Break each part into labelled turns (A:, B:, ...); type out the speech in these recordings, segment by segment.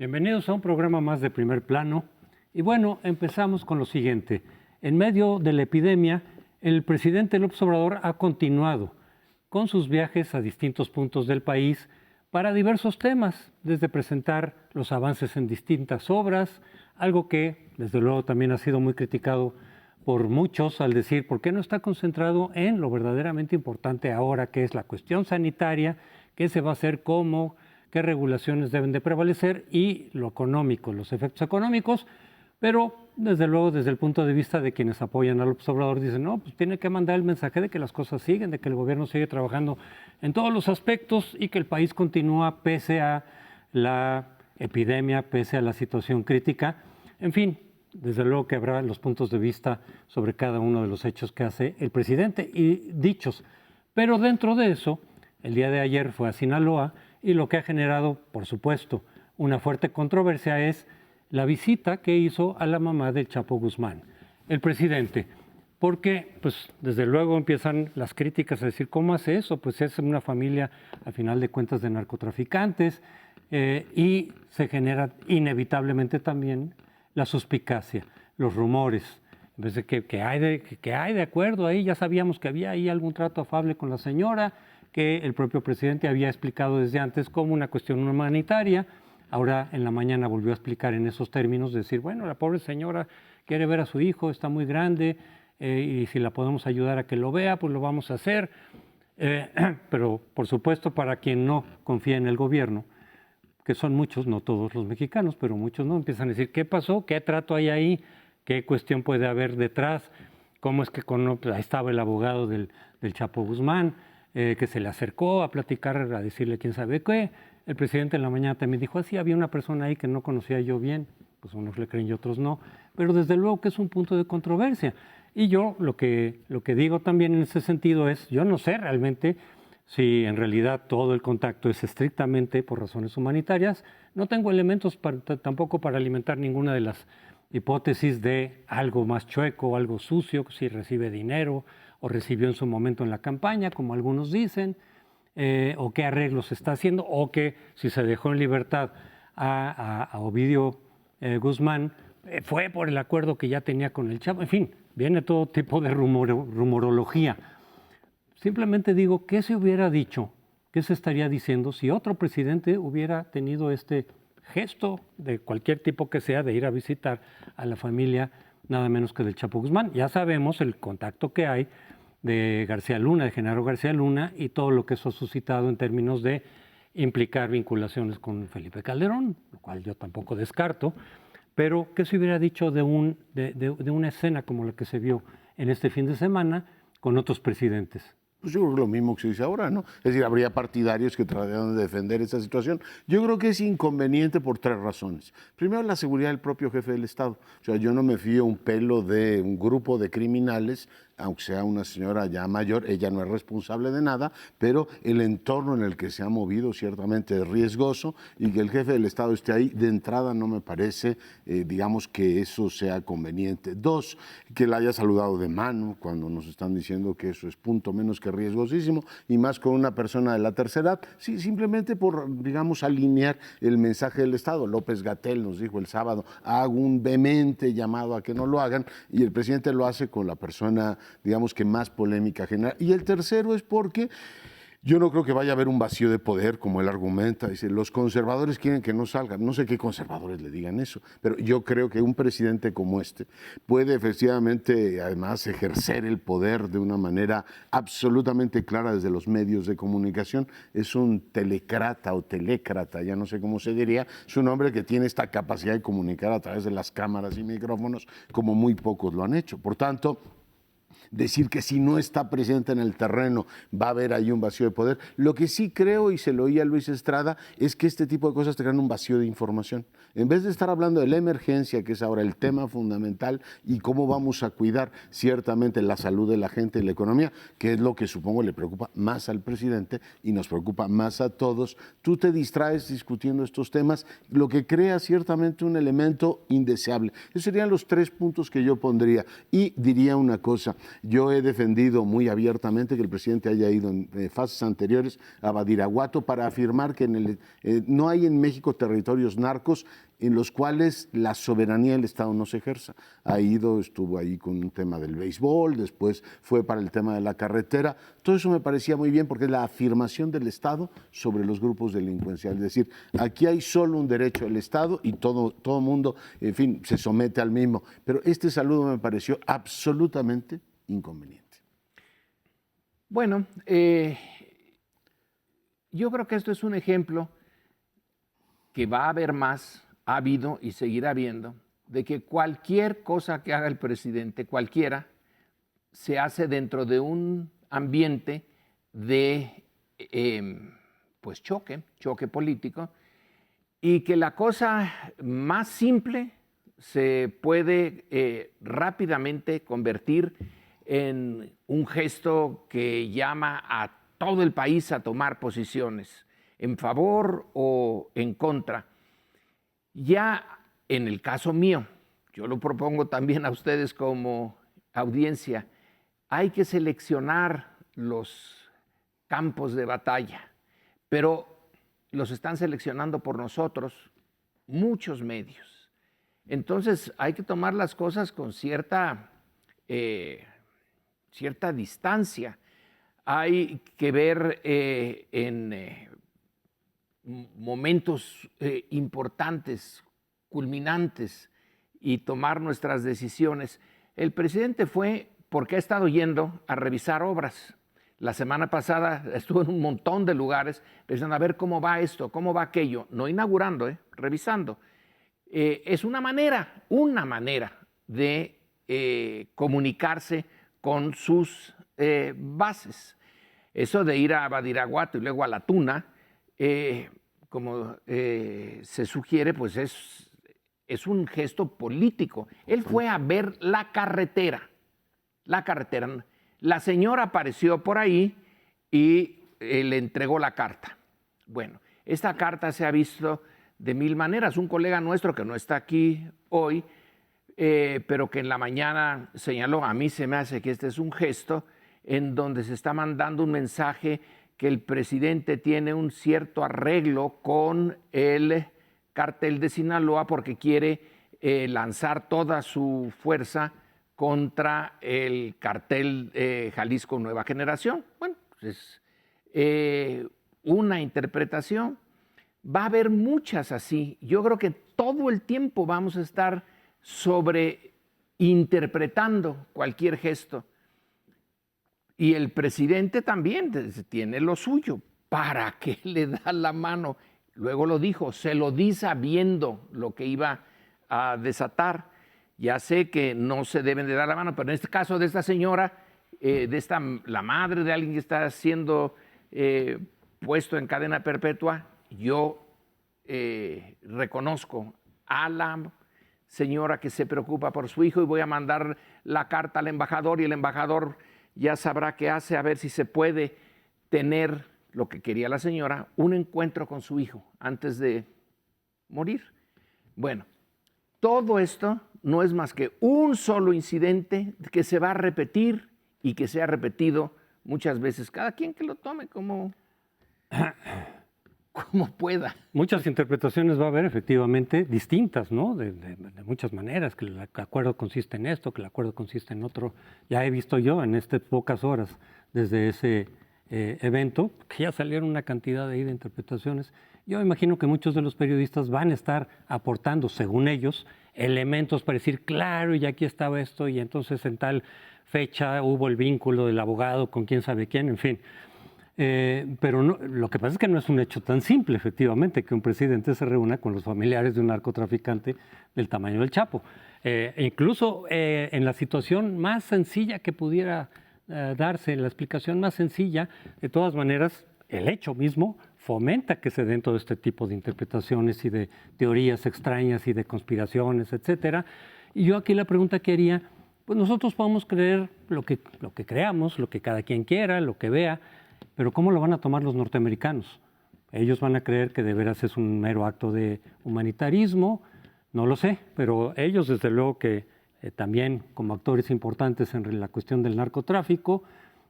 A: Bienvenidos a un programa más de Primer Plano. Y bueno, empezamos con lo siguiente. En medio de la epidemia, el presidente López Obrador ha continuado con sus viajes a distintos puntos del país para diversos temas, desde presentar los avances en distintas obras, algo que desde luego también ha sido muy criticado por muchos al decir por qué no está concentrado en lo verdaderamente importante ahora, que es la cuestión sanitaria, qué se va a hacer, cómo, qué regulaciones deben de prevalecer y lo económico, los efectos económicos, pero desde luego desde el punto de vista de quienes apoyan a López Obrador dicen, no, pues tiene que mandar el mensaje de que las cosas siguen, de que el gobierno sigue trabajando en todos los aspectos y que el país continúa pese a la epidemia, pese a la situación crítica. En fin, desde luego que habrá los puntos de vista sobre cada uno de los hechos que hace el presidente y dichos. Pero dentro de eso, el día de ayer fue a Sinaloa y lo que ha generado, por supuesto, una fuerte controversia es la visita que hizo a la mamá del Chapo Guzmán, el presidente. Porque, pues, desde luego empiezan las críticas a decir, ¿cómo hace eso? Pues es una familia, al final de cuentas, de narcotraficantes y se genera inevitablemente también la suspicacia, los rumores. En vez de que hay de acuerdo ahí, ya sabíamos que había ahí algún trato afable con la señora, que el propio presidente había explicado desde antes como una cuestión humanitaria. Ahora en la mañana volvió a explicar en esos términos, decir, bueno, la pobre señora quiere ver a su hijo, está muy grande, y si la podemos ayudar a que lo vea, pues lo vamos a hacer. Pero por supuesto, para quien no confía en el gobierno, que son muchos, no todos los mexicanos, pero muchos no, empiezan a decir, ¿qué pasó? ¿Qué trato hay ahí? ¿Qué cuestión puede haber detrás? ¿Cómo es que ahí estaba el abogado del Chapo Guzmán, que se le acercó a platicar, a decirle quién sabe qué? El presidente en la mañana también dijo, así había una persona ahí que no conocía yo bien, pues unos le creen y otros no, pero desde luego que es un punto de controversia. Y yo lo que digo también en ese sentido es, yo no sé realmente si en realidad todo el contacto es estrictamente por razones humanitarias. No tengo elementos tampoco para alimentar ninguna de las hipótesis de algo más chueco, algo sucio, si recibe dinero o recibió en su momento en la campaña, como algunos dicen, o qué arreglos está haciendo, o que si se dejó en libertad a Ovidio Guzmán, fue por el acuerdo que ya tenía con el Chapo. En fin, viene todo tipo de rumorología. Simplemente digo, ¿qué se hubiera dicho? ¿Qué se estaría diciendo si otro presidente hubiera tenido este gesto de cualquier tipo que sea de ir a visitar a la familia nada menos que del Chapo Guzmán? Ya sabemos el contacto que hay de García Luna, de Genaro García Luna, y todo lo que eso ha suscitado en términos de implicar vinculaciones con Felipe Calderón, lo cual yo tampoco descarto. Pero, ¿qué se hubiera dicho de una escena como la que se vio en este fin de semana con otros presidentes?
B: Pues yo creo que lo mismo que se dice ahora, ¿no? Es decir, habría partidarios que trataran de defender esta situación. Yo creo que es inconveniente por tres razones. Primero, la seguridad del propio jefe del Estado. O sea, yo no me fío un pelo de un grupo de criminales, aunque sea una señora ya mayor, ella no es responsable de nada, pero el entorno en el que se ha movido ciertamente es riesgoso y que el jefe del Estado esté ahí, de entrada no me parece, digamos, que eso sea conveniente. Dos, que la haya saludado de mano cuando nos están diciendo que eso es punto menos que riesgosísimo, y más con una persona de la tercera edad, sí, simplemente por, digamos, alinear el mensaje del Estado. López-Gatell nos dijo el sábado, hago un vehemente llamado a que no lo hagan, y el presidente lo hace con la persona, digamos, que más polémica genera. Y el tercero es porque yo no creo que vaya a haber un vacío de poder, como él argumenta. Dice, los conservadores quieren que no salgan. No sé qué conservadores le digan eso, pero yo creo que un presidente como este puede efectivamente, además, ejercer el poder de una manera absolutamente clara desde los medios de comunicación. Es un telecrata o telécrata, ya no sé cómo se diría. Es un hombre que tiene esta capacidad de comunicar a través de las cámaras y micrófonos como muy pocos lo han hecho. Por tanto, decir que si no está presente en el terreno va a haber ahí un vacío de poder. Lo que sí creo, y se lo oí a Luis Estrada, es que este tipo de cosas te crean un vacío de información. En vez de estar hablando de la emergencia, que es ahora el tema fundamental, y cómo vamos a cuidar ciertamente la salud de la gente y la economía, que es lo que supongo le preocupa más al presidente y nos preocupa más a todos, tú te distraes discutiendo estos temas, lo que crea ciertamente un elemento indeseable. Esos serían los tres puntos que yo pondría. Y diría una cosa, Yo he defendido muy abiertamente que el presidente haya ido en fases anteriores a Badiraguato para afirmar que no hay en México territorios narcos en los cuales la soberanía del Estado no se ejerza. Estuvo ahí con un tema del béisbol, después fue para el tema de la carretera. Todo eso me parecía muy bien porque es la afirmación del Estado sobre los grupos delincuenciales. Es decir, aquí hay solo un derecho del Estado y todo mundo, en fin, se somete al mismo. Pero este saludo me pareció absolutamente inconveniente.
C: Bueno, yo creo que esto es un ejemplo que va a haber más, ha habido y seguirá habiendo, de que cualquier cosa que haga el presidente, cualquiera, se hace dentro de un ambiente de pues choque político, y que la cosa más simple se puede rápidamente convertir en un gesto que llama a todo el país a tomar posiciones en favor o en contra. Ya en el caso mío, yo lo propongo también a ustedes como audiencia, hay que seleccionar los campos de batalla, pero los están seleccionando por nosotros muchos medios. Entonces hay que tomar las cosas con cierta distancia. Hay que ver en momentos importantes, culminantes, y tomar nuestras decisiones. El presidente fue porque ha estado yendo a revisar obras. La semana pasada estuvo en un montón de lugares pensando a ver cómo va esto, cómo va aquello, no inaugurando, revisando. Es una manera de comunicarse con sus bases. Eso de ir a Badiraguato y luego a La Tuna, como se sugiere, pues es un gesto político. Él fue a ver la carretera. La señora apareció por ahí y le entregó la carta. Bueno, esta carta se ha visto de mil maneras. Un colega nuestro que no está aquí hoy, pero que en la mañana señaló, a mí se me hace que este es un gesto en donde se está mandando un mensaje que el presidente tiene un cierto arreglo con el cártel de Sinaloa porque quiere lanzar toda su fuerza contra el cartel Jalisco Nueva Generación. Bueno, pues es una interpretación. Va a haber muchas así. Yo creo que todo el tiempo vamos a estar sobreinterpretando cualquier gesto. Y el presidente también tiene lo suyo. ¿Para qué le da la mano? Luego lo dijo, se lo di sabiendo lo que iba a desatar. Ya sé que no se deben de dar la mano, pero en este caso de esta señora, la madre de alguien que está siendo puesto en cadena perpetua, yo reconozco a la señora que se preocupa por su hijo y voy a mandar la carta al embajador y el embajador ya sabrá qué hace, a ver si se puede tener lo que quería la señora, un encuentro con su hijo antes de morir. Bueno, todo esto no es más que un solo incidente que se va a repetir y que se ha repetido muchas veces. Cada quien que lo tome como pueda.
A: Muchas interpretaciones va a haber efectivamente distintas, ¿no? De muchas maneras, que el acuerdo consiste en esto, que el acuerdo consiste en otro. Ya he visto yo en estas pocas horas desde ese evento, que ya salieron una cantidad de interpretaciones. Yo imagino que muchos de los periodistas van a estar aportando, según ellos, elementos para decir, claro, y aquí estaba esto, y entonces en tal fecha hubo el vínculo del abogado con quién sabe quién, en fin. Pero no, lo que pasa es que no es un hecho tan simple, efectivamente, que un presidente se reúna con los familiares de un narcotraficante del tamaño del Chapo. Incluso en la situación más sencilla que pudiera darse, en la explicación más sencilla, de todas maneras, el hecho mismo fomenta que se den todo este tipo de interpretaciones y de teorías extrañas y de conspiraciones, etcétera. Y yo aquí la pregunta que haría, pues nosotros podemos creer lo que creamos, lo que cada quien quiera, lo que vea, pero ¿cómo lo van a tomar los norteamericanos? Ellos van a creer que de veras es un mero acto de humanitarismo, no lo sé, pero ellos desde luego que también como actores importantes en la cuestión del narcotráfico,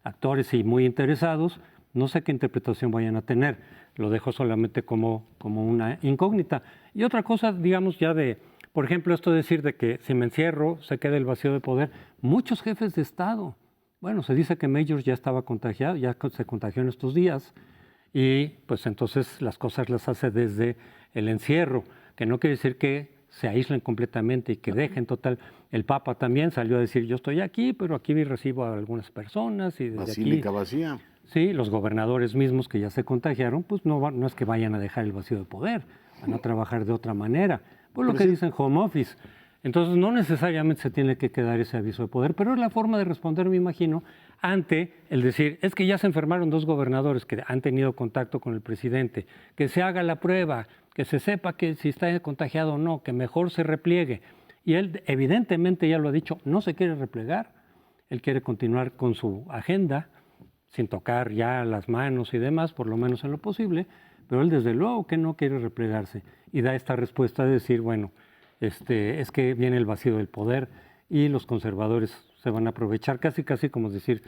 A: actores y muy interesados. No sé qué interpretación vayan a tener, lo dejo solamente como una incógnita. Y otra cosa, digamos, ya de, por ejemplo, esto de decir de que si me encierro se queda el vacío de poder. Muchos jefes de Estado, bueno, se dice que Majors ya estaba contagiado, ya se contagió en estos días, y pues entonces las cosas las hace desde el encierro, que no quiere decir que se aíslen completamente y que dejen total. El Papa también salió a decir, yo estoy aquí, pero aquí recibo a algunas personas y desde
B: Basílica
A: aquí...
B: vacía.
A: Sí, los gobernadores mismos que ya se contagiaron, pues no es que vayan a dejar el vacío de poder, van a trabajar de otra manera. Pues lo que dicen home office. Entonces no necesariamente se tiene que quedar ese aviso de poder, pero es la forma de responder, me imagino, ante el decir, es que ya se enfermaron 2 gobernadores que han tenido contacto con el presidente, que se haga la prueba, que se sepa que si está contagiado o no, que mejor se repliegue. Y él evidentemente ya lo ha dicho, no se quiere replegar, él quiere continuar con su agenda, sin tocar ya las manos y demás, por lo menos en lo posible, pero él desde luego que no quiere replegarse y da esta respuesta de decir, bueno, es que viene el vacío del poder y los conservadores se van a aprovechar, casi como decir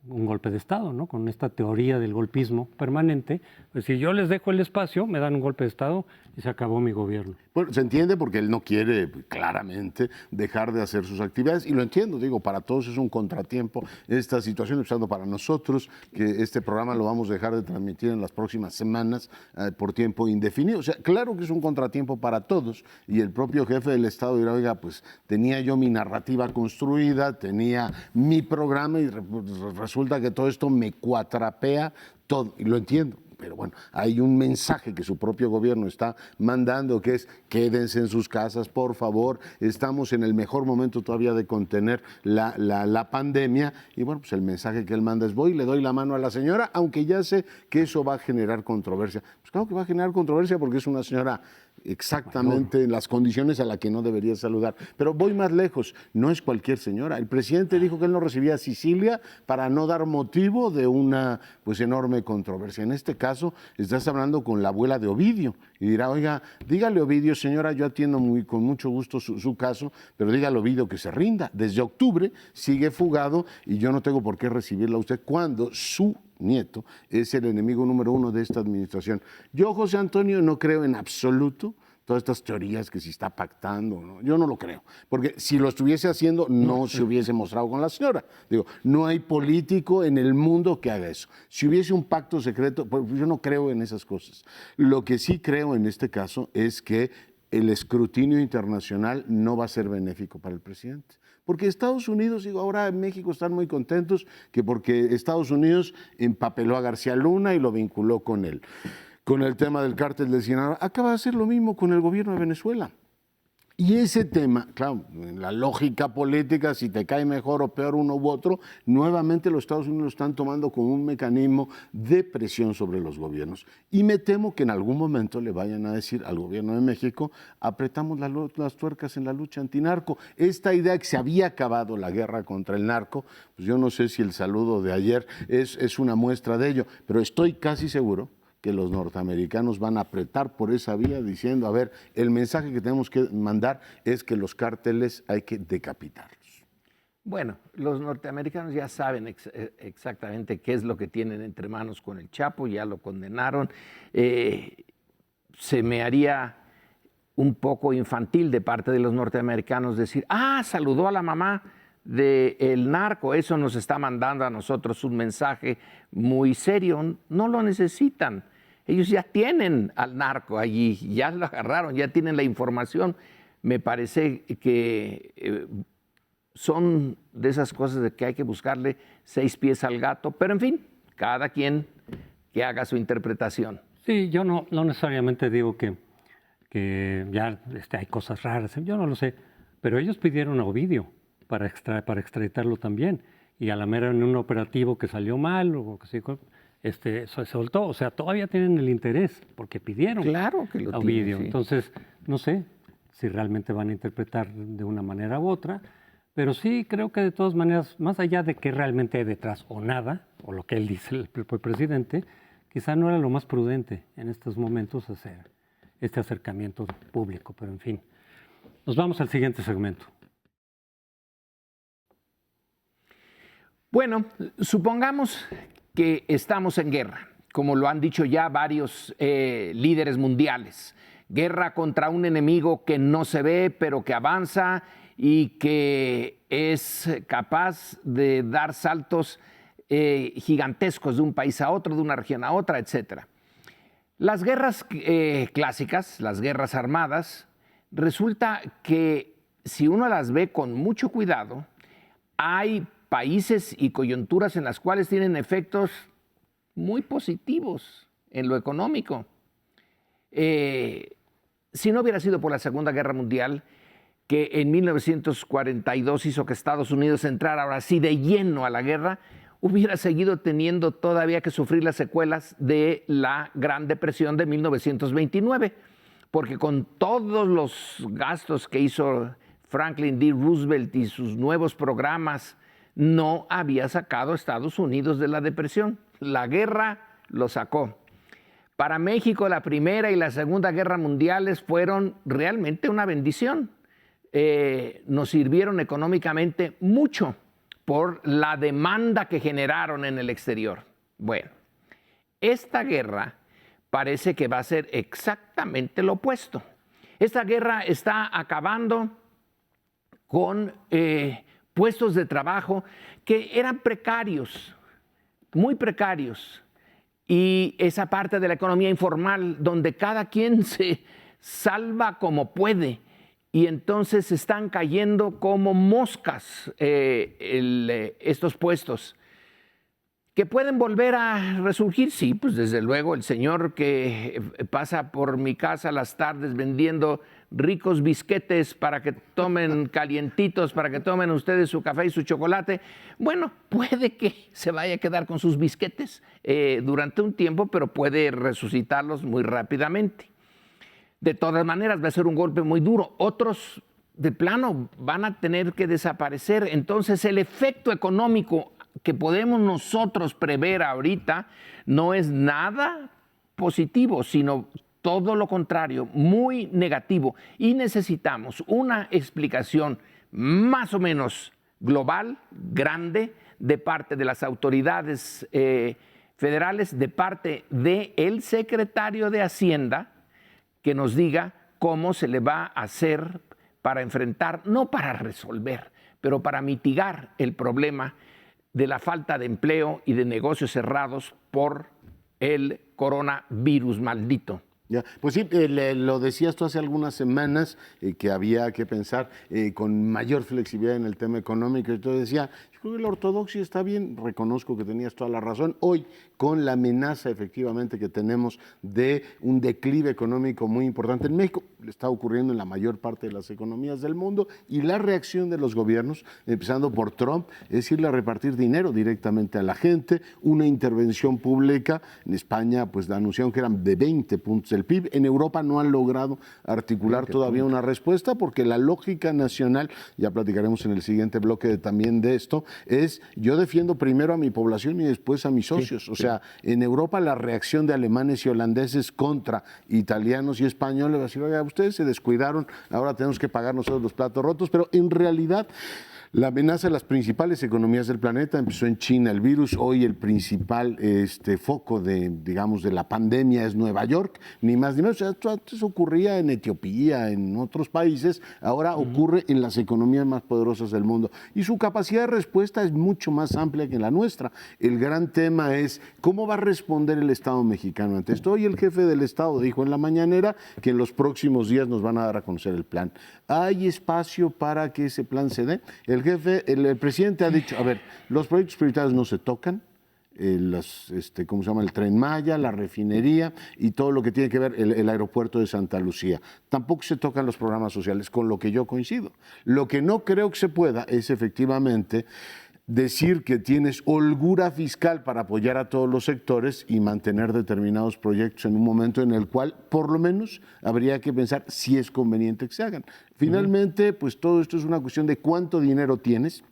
A: un golpe de Estado, ¿no? Con esta teoría del golpismo permanente, pues si yo les dejo el espacio, me dan un golpe de Estado y se acabó mi gobierno.
B: Bueno, se entiende porque él no quiere claramente dejar de hacer sus actividades y lo entiendo, digo, para todos es un contratiempo esta situación, empezando para nosotros, que este programa lo vamos a dejar de transmitir en las próximas semanas por tiempo indefinido. O sea, claro que es un contratiempo para todos y el propio jefe del Estado dirá, oiga, pues tenía yo mi narrativa construida, tenía mi programa y resulta que todo esto me cuatrapea todo, y lo entiendo. Pero bueno, hay un mensaje que su propio gobierno está mandando que es quédense en sus casas, por favor, estamos en el mejor momento todavía de contener la pandemia y bueno, pues el mensaje que él manda es voy, le doy la mano a la señora, aunque ya sé que eso va a generar controversia. Pues claro que va a generar controversia porque es una señora exactamente en las condiciones a las que no debería saludar. Pero voy más lejos, no es cualquier señora. El presidente dijo que él no recibía a Sicilia para no dar motivo de una pues enorme controversia. En este caso, estás hablando con la abuela de Ovidio y dirá, oiga, dígale Ovidio, señora, yo atiendo con mucho gusto su caso, pero dígale Ovidio que se rinda. Desde octubre sigue fugado y yo no tengo por qué recibirla a usted cuando su nieto es el enemigo número 1 de esta administración. Yo, José Antonio, no creo en absoluto todas estas teorías que si está pactando, ¿no? Yo no lo creo, porque si lo estuviese haciendo no se hubiese mostrado con la señora. Digo, no hay político en el mundo que haga eso. Si hubiese un pacto secreto, pues yo no creo en esas cosas. Lo que sí creo en este caso es que el escrutinio internacional no va a ser benéfico para el presidente. Porque Estados Unidos, digo, ahora en México están muy contentos que porque Estados Unidos empapeló a García Luna y lo vinculó con él. Con el tema del cártel de Sinaloa, acaba de hacer lo mismo con el gobierno de Venezuela. Y ese tema, claro, en la lógica política, si te cae mejor o peor uno u otro, nuevamente los Estados Unidos lo están tomando como un mecanismo de presión sobre los gobiernos. Y me temo que en algún momento le vayan a decir al gobierno de México, apretamos las tuercas en la lucha antinarco. Esta idea que se había acabado la guerra contra el narco, pues yo no sé si el saludo de ayer es una muestra de ello, pero estoy casi seguro que los norteamericanos van a apretar por esa vía diciendo, a ver, el mensaje que tenemos que mandar es que los cárteles hay que decapitarlos.
C: Bueno, los norteamericanos ya saben exactamente qué es lo que tienen entre manos con el Chapo, ya lo condenaron. Se me haría un poco infantil de parte de los norteamericanos decir, saludó a la mamá del narco, eso nos está mandando a nosotros un mensaje muy serio. No lo necesitan. Ellos ya tienen al narco allí, ya lo agarraron, ya tienen la información. Me parece que son de esas cosas de que hay que buscarle 6 pies al gato, pero en fin, cada quien que haga su interpretación.
A: Sí, yo no necesariamente digo que ya hay cosas raras, yo no lo sé, pero ellos pidieron a Ovidio para extraditarlo también, y a la mera en un operativo que salió mal o que se soltó, o sea, todavía tienen el interés porque pidieron
C: claro que lo
A: a Ovidio.
C: tienen, sí.
A: Entonces, no sé si realmente van a interpretar de una manera u otra, pero sí creo que de todas maneras, más allá de que realmente hay detrás o nada, o lo que él dice el presidente, quizá no era lo más prudente en estos momentos hacer este acercamiento público, pero en fin. Nos vamos al siguiente segmento.
C: Bueno, supongamos que estamos en guerra, como lo han dicho ya varios líderes mundiales. Guerra contra un enemigo que no se ve, pero que avanza y que es capaz de dar saltos gigantescos de un país a otro, de una región a otra, etc. Las guerras clásicas, las guerras armadas, resulta que si uno las ve con mucho cuidado, hay países y coyunturas en las cuales tienen efectos muy positivos en lo económico. Si no hubiera sido por la Segunda Guerra Mundial, que en 1942 hizo que Estados Unidos entrara ahora sí de lleno a la guerra, hubiera seguido teniendo todavía que sufrir las secuelas de la Gran Depresión de 1929, porque con todos los gastos que hizo Franklin D. Roosevelt y sus nuevos programas, no había sacado a Estados Unidos de la depresión. La guerra lo sacó. Para México, la Primera y la Segunda Guerra Mundiales fueron realmente una bendición. Nos sirvieron económicamente mucho por la demanda que generaron en el exterior. Bueno, esta guerra parece que va a ser exactamente lo opuesto. Esta guerra está acabando con puestos de trabajo que eran precarios, muy precarios, y esa parte de la economía informal donde cada quien se salva como puede, y entonces están cayendo como moscas estos puestos. ¿Que pueden volver a resurgir? Sí, pues desde luego el señor que pasa por mi casa las tardes vendiendo ricos bisquetes para que tomen calientitos, para que tomen ustedes su café y su chocolate, bueno, puede que se vaya a quedar con sus bisquetes durante un tiempo, pero puede resucitarlos muy rápidamente. De todas maneras va a ser un golpe muy duro. Otros de plano van a tener que desaparecer. Entonces el efecto económico que podemos nosotros prever ahorita no es nada positivo, sino todo lo contrario, muy negativo. Y necesitamos una explicación más o menos global, grande, de parte de las autoridades federales, de parte del secretario de Hacienda, que nos diga cómo se le va a hacer para enfrentar, no para resolver, pero para mitigar el problema de la falta de empleo y de negocios cerrados por el coronavirus maldito.
B: Ya, pues sí, lo decías tú hace algunas semanas que había que pensar con mayor flexibilidad en el tema económico. Y tú decía, yo creo que la ortodoxia está bien, reconozco que tenías toda la razón. Hoy, con la amenaza efectivamente que tenemos de un declive económico muy importante en México, le está ocurriendo en la mayor parte de las economías del mundo, y la reacción de los gobiernos, empezando por Trump, es irle a repartir dinero directamente a la gente, una intervención pública. En España, pues anunciaron que eran de 20 puntos del PIB. En Europa no han logrado articular todavía una respuesta porque la lógica nacional, ya platicaremos en el siguiente bloque también de esto, es yo defiendo primero a mi población y después a mis socios. O sea, en Europa la reacción de alemanes y holandeses contra italianos y españoles va a decir, oiga, ustedes se descuidaron, ahora tenemos que pagar nosotros los platos rotos, pero en realidad la amenaza de las principales economías del planeta empezó en China. El virus, hoy el principal foco de la pandemia es Nueva York, ni más ni menos. O sea, esto antes ocurría en Etiopía, en otros países, ahora ocurre en las economías más poderosas del mundo. Y su capacidad de respuesta es mucho más amplia que la nuestra. El gran tema es cómo va a responder el Estado mexicano ante esto. Hoy el jefe del Estado dijo en la mañanera que en los próximos días nos van a dar a conocer el plan. ¿Hay espacio para que ese plan se dé? El presidente ha dicho, a ver, los proyectos prioritarios no se tocan, ¿cómo se llama? El Tren Maya, la refinería y todo lo que tiene que ver el aeropuerto de Santa Lucía. Tampoco se tocan los programas sociales, con lo que yo coincido. Lo que no creo que se pueda es efectivamente decir que tienes holgura fiscal para apoyar a todos los sectores y mantener determinados proyectos en un momento en el cual, por lo menos, habría que pensar si es conveniente que se hagan. Finalmente, pues todo esto es una cuestión de cuánto dinero tienes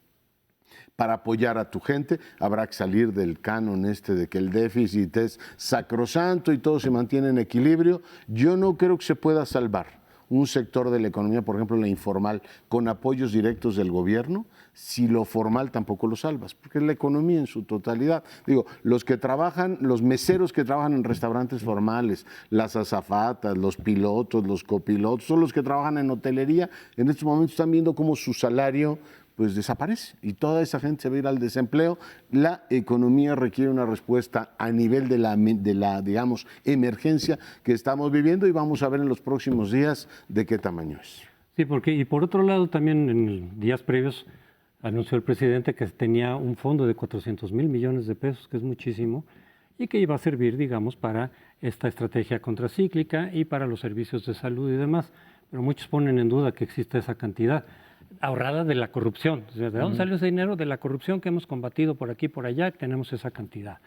B: para apoyar a tu gente. Habrá que salir del canon de que el déficit es sacrosanto y todo se mantiene en equilibrio. Yo no creo que se pueda salvar un sector de la economía, por ejemplo la informal, con apoyos directos del gobierno, si lo formal tampoco lo salvas, porque es la economía en su totalidad. Digo, los que trabajan, los meseros que trabajan en restaurantes formales, las azafatas, los pilotos, los copilotos, son los que trabajan en hotelería, en estos momentos están viendo cómo su salario pues desaparece y toda esa gente se va a ir al desempleo. La economía requiere una respuesta a nivel de la digamos, emergencia que estamos viviendo y vamos a ver en los próximos días de qué tamaño es.
A: Sí, porque, y por otro lado, también en días previos anunció el presidente que tenía un fondo de 400,000 millones de pesos, que es muchísimo, y que iba a servir, digamos, para esta estrategia contracíclica y para los servicios de salud y demás. Pero muchos ponen en duda que exista esa cantidad ahorrada de la corrupción. O sea, ¿de dónde salió ese dinero? De la corrupción que hemos combatido por aquí y por allá, tenemos esa cantidad.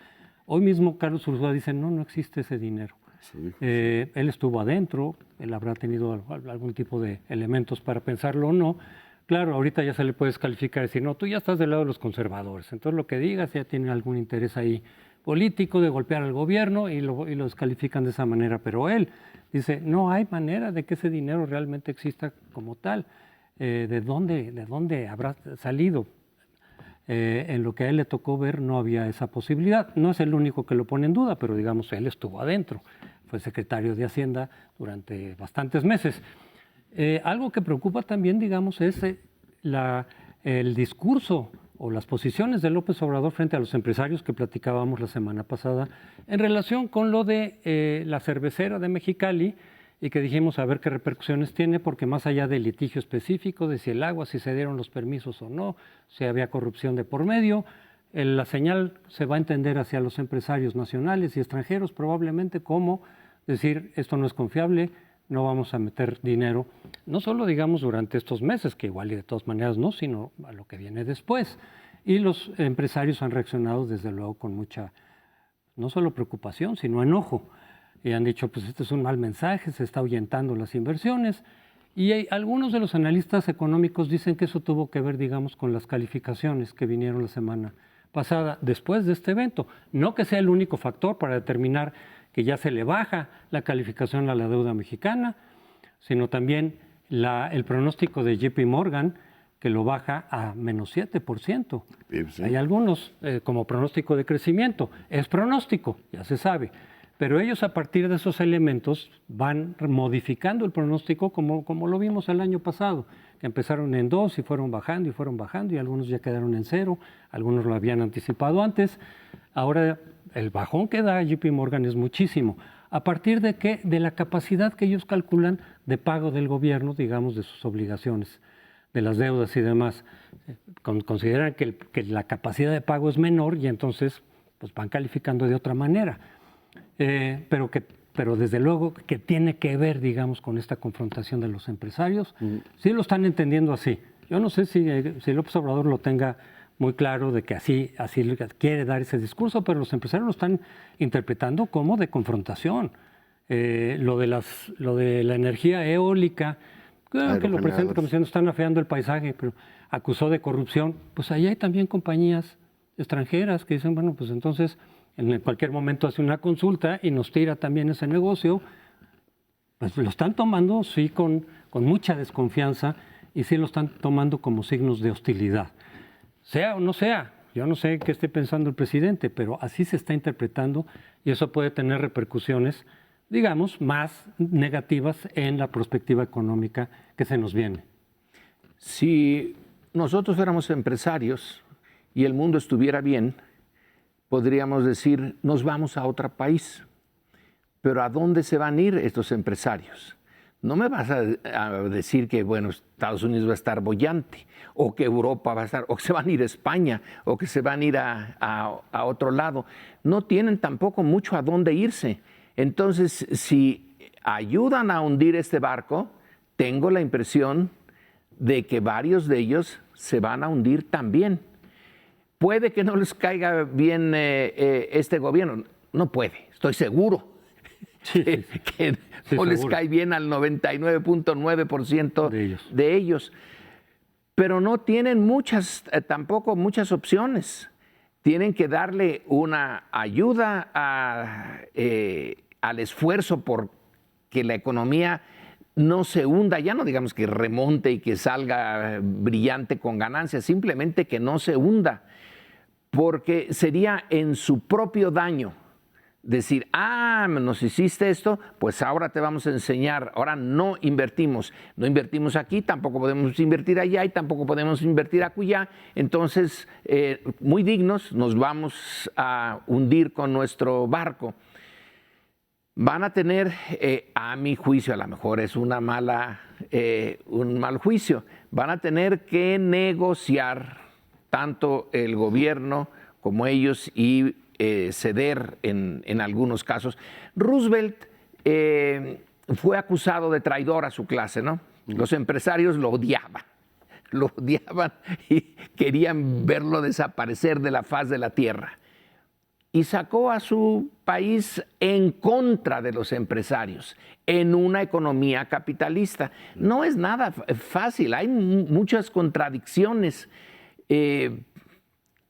A: Hoy mismo Carlos Ursúa dice, no existe ese dinero. Sí. Él estuvo adentro, él habrá tenido algún tipo de elementos para pensarlo o no. Claro, ahorita ya se le puede descalificar y decir, no, tú ya estás del lado de los conservadores, entonces lo que digas ya tiene algún interés ahí político de golpear al gobierno y lo descalifican de esa manera. Pero él dice, no hay manera de que ese dinero realmente exista como tal. ¿De dónde habrá salido? En lo que a él le tocó ver no había esa posibilidad. No es el único que lo pone en duda, pero digamos, él estuvo adentro. Fue secretario de Hacienda durante bastantes meses. Algo que preocupa también, digamos, es el discurso o las posiciones de López Obrador frente a los empresarios que platicábamos la semana pasada en relación con lo de la cervecera de Mexicali, y que dijimos a ver qué repercusiones tiene, porque más allá del litigio específico de si el agua, si se dieron los permisos o no, si había corrupción de por medio, la señal se va a entender hacia los empresarios nacionales y extranjeros probablemente como decir esto no es confiable, no vamos a meter dinero, no solo digamos durante estos meses, que igual y de todas maneras no, sino a lo que viene después. Y los empresarios han reaccionado desde luego con mucha, no solo preocupación, sino enojo. Y han dicho, pues este es un mal mensaje, se está ahuyentando las inversiones. Y algunos de los analistas económicos dicen que eso tuvo que ver, digamos, con las calificaciones que vinieron la semana pasada después de este evento. No que sea el único factor para determinar que ya se le baja la calificación a la deuda mexicana, sino también el pronóstico de JP Morgan, que lo baja a menos 7%. Sí. Hay algunos como pronóstico de crecimiento. Es pronóstico, ya se sabe. Pero ellos a partir de esos elementos van modificando el pronóstico como lo vimos el año pasado, que empezaron en 2 y fueron bajando y algunos ya quedaron en 0, algunos lo habían anticipado antes. Ahora el bajón que da JP Morgan es muchísimo. ¿A partir de qué? De la capacidad que ellos calculan de pago del gobierno, digamos, de sus obligaciones, de las deudas y demás. Consideran que la capacidad de pago es menor y entonces pues van calificando de otra manera. Pero desde luego que tiene que ver, digamos, con esta confrontación de los empresarios. Sí lo están entendiendo así. Yo no sé si López Obrador lo tenga muy claro de que así quiere dar ese discurso, pero los empresarios lo están interpretando como de confrontación. Lo de la energía eólica, que lo presenta como diciendo están afeando el paisaje, pero acusó de corrupción. Pues ahí hay también compañías extranjeras que dicen, bueno, pues entonces en cualquier momento hace una consulta y nos tira también ese negocio. Pues lo están tomando, sí, con mucha desconfianza y sí lo están tomando como signos de hostilidad. Sea o no sea, yo no sé qué esté pensando el presidente, pero así se está interpretando y eso puede tener repercusiones, digamos, más negativas en la perspectiva económica que se nos viene.
C: Si nosotros éramos empresarios y el mundo estuviera bien, podríamos decir, nos vamos a otro país. Pero ¿a dónde se van a ir estos empresarios? No me vas a decir que, bueno, Estados Unidos va a estar boyante, o que Europa va a estar, o que se van a ir a España, o que se van a ir a otro lado. No tienen tampoco mucho a dónde irse. Entonces, si ayudan a hundir este barco, tengo la impresión de que varios de ellos se van a hundir también. Puede que no les caiga bien este gobierno, no puede, estoy seguro que no les cae bien al 99.9% de ellos, pero no tienen tampoco muchas opciones. Tienen que darle una ayuda al esfuerzo por que la economía no se hunda, ya no digamos que remonte y que salga brillante con ganancias, simplemente que no se hunda, porque sería en su propio daño decir, nos hiciste esto, pues ahora te vamos a enseñar, ahora no invertimos aquí, tampoco podemos invertir allá y tampoco podemos invertir acullá, entonces muy dignos nos vamos a hundir con nuestro barco. Van a tener, a mi juicio, a lo mejor es un mal juicio, van a tener que negociar tanto el gobierno como ellos y ceder en algunos casos. Roosevelt fue acusado de traidor a su clase, ¿no? Los empresarios lo odiaban y querían verlo desaparecer de la faz de la tierra. Y sacó a su país en contra de los empresarios, en una economía capitalista. No es nada fácil, hay muchas contradicciones.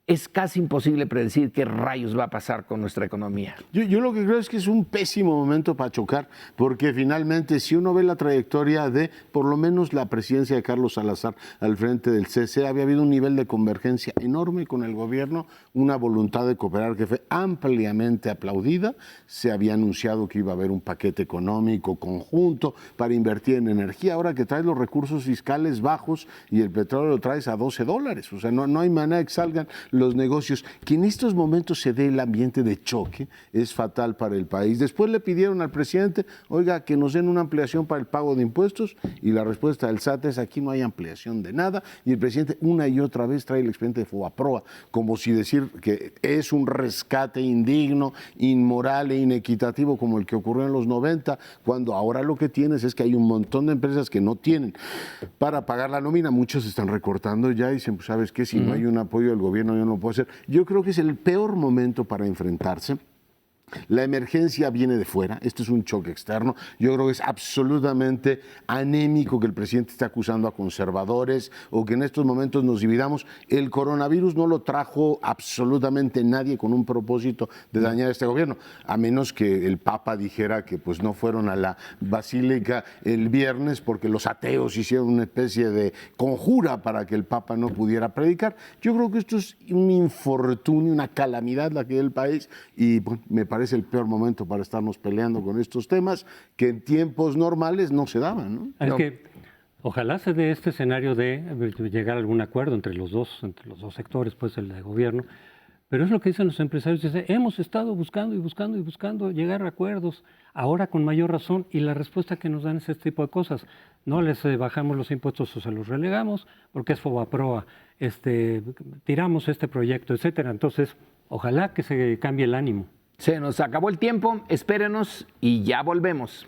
C: Es casi imposible predecir qué rayos va a pasar con nuestra economía.
B: Yo lo que creo es que es un pésimo momento para chocar, porque finalmente si uno ve la trayectoria de por lo menos la presidencia de Carlos Salazar al frente del CC, había habido un nivel de convergencia enorme con el gobierno, una voluntad de cooperar que fue ampliamente aplaudida, se había anunciado que iba a haber un paquete económico conjunto para invertir en energía, ahora que traes los recursos fiscales bajos y el petróleo lo traes a $12, o sea, no hay manera de que salgan los negocios. Que en estos momentos se dé el ambiente de choque es fatal para el país. Después le pidieron al presidente, oiga, que nos den una ampliación para el pago de impuestos, y la respuesta del SAT es, aquí no hay ampliación de nada, y el presidente una y otra vez trae el expediente de Fobaproa, como si decir que es un rescate indigno, inmoral e inequitativo como el que ocurrió en los 90, cuando ahora lo que tienes es que hay un montón de empresas que no tienen para pagar la nómina, muchos están recortando ya y dicen, pues sabes qué, si no hay un apoyo del gobierno yo no lo puedo hacer. Yo creo que es el peor momento para enfrentarse. La emergencia viene de fuera, este es un choque externo. Yo creo que es absolutamente anémico que el presidente esté acusando a conservadores o que en estos momentos nos dividamos. El coronavirus no lo trajo absolutamente nadie con un propósito de dañar a este gobierno, a menos que el Papa dijera que pues no fueron a la basílica el viernes porque los ateos hicieron una especie de conjura para que el Papa no pudiera predicar. Yo creo que esto es un infortunio, una calamidad la que hay en el país, y bueno, me parece el peor momento para estarnos peleando con estos temas que en tiempos normales no se daban, ¿no?
A: Es que ojalá se dé este escenario de llegar a algún acuerdo entre los dos sectores, pues el de gobierno, pero es lo que dicen los empresarios, dicen, hemos estado buscando y buscando y buscando llegar a acuerdos, ahora con mayor razón, y la respuesta que nos dan es este tipo de cosas. No les bajamos los impuestos o se los relegamos porque es Fobaproa, tiramos este proyecto, etcétera. Entonces, ojalá que se cambie el ánimo.
C: Se nos acabó el tiempo, espérenos y ya volvemos.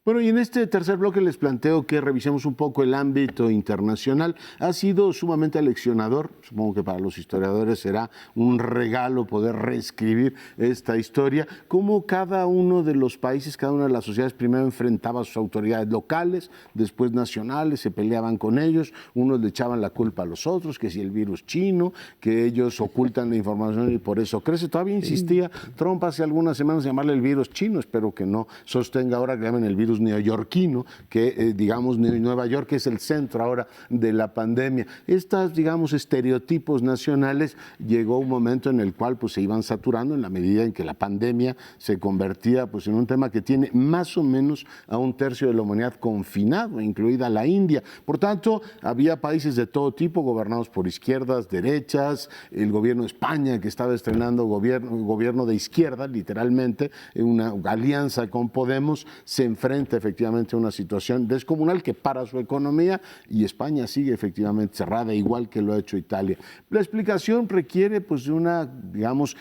B: Bueno, y en este tercer bloque les planteo que revisemos un poco el ámbito internacional. Ha sido sumamente aleccionador, supongo que para los historiadores será un regalo poder reescribir esta historia, cómo cada uno de los países, cada una de las sociedades primero enfrentaba a sus autoridades locales, después nacionales, se peleaban con ellos, unos le echaban la culpa a los otros, que si el virus chino, que ellos ocultan la información y por eso crece. Todavía insistía Trump hace algunas semanas llamarle el virus chino, espero que no sostenga ahora que llamen el virus neoyorquino, que digamos Nueva York es el centro ahora de la pandemia. Estas, digamos, estereotipos nacionales, llegó un momento en el cual pues se iban saturando en la medida en que la pandemia se convertía pues en un tema que tiene más o menos a un tercio de la humanidad confinado, incluida la India. Por tanto, había países de todo tipo gobernados por izquierdas, derechas, el gobierno de España que estaba estrenando gobierno de izquierda, literalmente, una alianza con Podemos, se enfrenta efectivamente a una situación descomunal que para su economía, y España sigue efectivamente cerrada, igual que lo ha hecho Italia. La explicación requiere pues de una, digamos,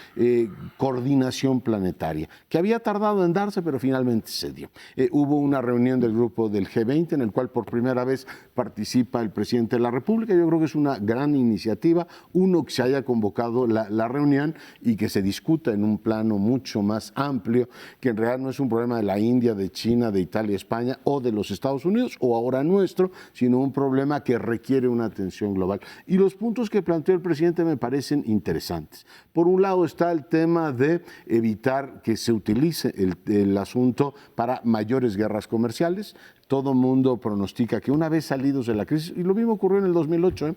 B: coordinación planetaria, que había tardado en darse, pero finalmente se dio. Hubo una reunión del grupo del G20 en el cual por primera vez participa el presidente de la República. Yo creo que es una gran iniciativa, uno, que se haya convocado la reunión y que se discuta en un plano mucho más amplio, que en realidad no es un problema de la India, de China, de Italia, Italia, España o de los Estados Unidos o ahora nuestro, sino un problema que requiere una atención global. Y los puntos que planteó el presidente me parecen interesantes. Por un lado está el tema de evitar que se utilice el asunto para mayores guerras comerciales. Todo mundo pronostica que una vez salidos de la crisis, y lo mismo ocurrió en el 2008,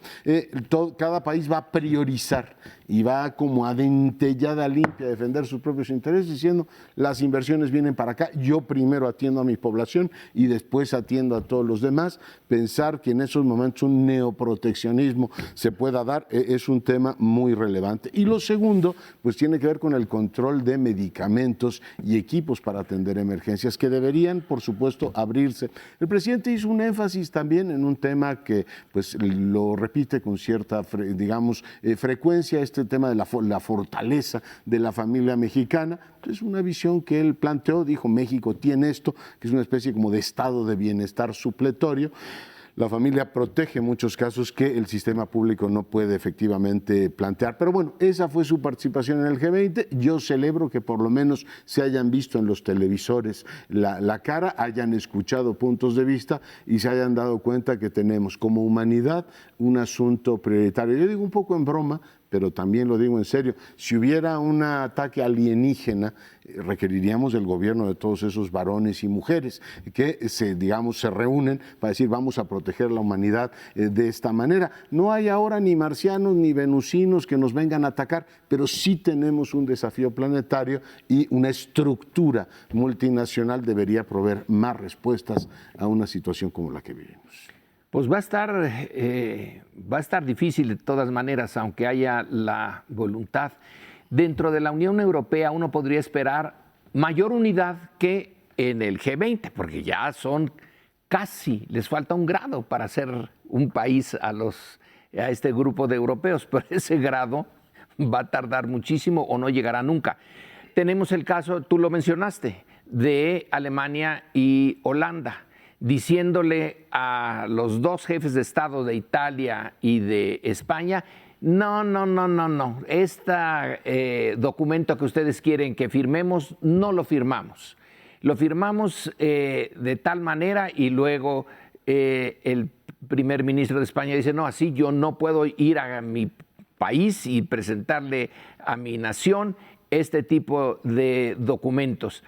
B: cada país va a priorizar y va como a dentellada limpia a defender sus propios intereses, diciendo las inversiones vienen para acá, yo primero atiendo a mi población y después atiendo a todos los demás. Pensar que en esos momentos un neoproteccionismo se pueda dar es un tema muy relevante. Y lo segundo, pues tiene que ver con el control de medicamentos y equipos para atender emergencias que deberían, por supuesto, abrirse. El presidente hizo un énfasis también en un tema que pues lo repite con cierta, frecuencia, este tema de la fortaleza de la familia mexicana. Es una visión que él planteó, dijo México tiene esto, que es una especie como de estado de bienestar supletorio. La familia protege en muchos casos que el sistema público no puede efectivamente plantear. Pero bueno, esa fue su participación en el G20. Yo celebro que por lo menos se hayan visto en los televisores la cara, hayan escuchado puntos de vista y se hayan dado cuenta que tenemos como humanidad un asunto prioritario. Yo digo un poco en broma, pero también lo digo en serio, si hubiera un ataque alienígena, requeriríamos del gobierno de todos esos varones y mujeres que se reúnen para decir vamos a proteger la humanidad de esta manera. No hay ahora ni marcianos ni venusinos que nos vengan a atacar, pero sí tenemos un desafío planetario y una estructura multinacional debería proveer más respuestas a una situación como la que vivimos.
C: Pues va a estar difícil de todas maneras, aunque haya la voluntad. Dentro de la Unión Europea uno podría esperar mayor unidad que en el G20, porque ya son casi, les falta un grado para ser un país a este grupo de europeos, pero ese grado va a tardar muchísimo o no llegará nunca. Tenemos el caso, tú lo mencionaste, de Alemania y Holanda, diciéndole a los dos jefes de Estado de Italia y de España, no, este documento que ustedes quieren que firmemos, no lo firmamos. Lo firmamos de tal manera y luego el primer ministro de España dice, no, así yo no puedo ir a mi país y presentarle a mi nación este tipo de documentos.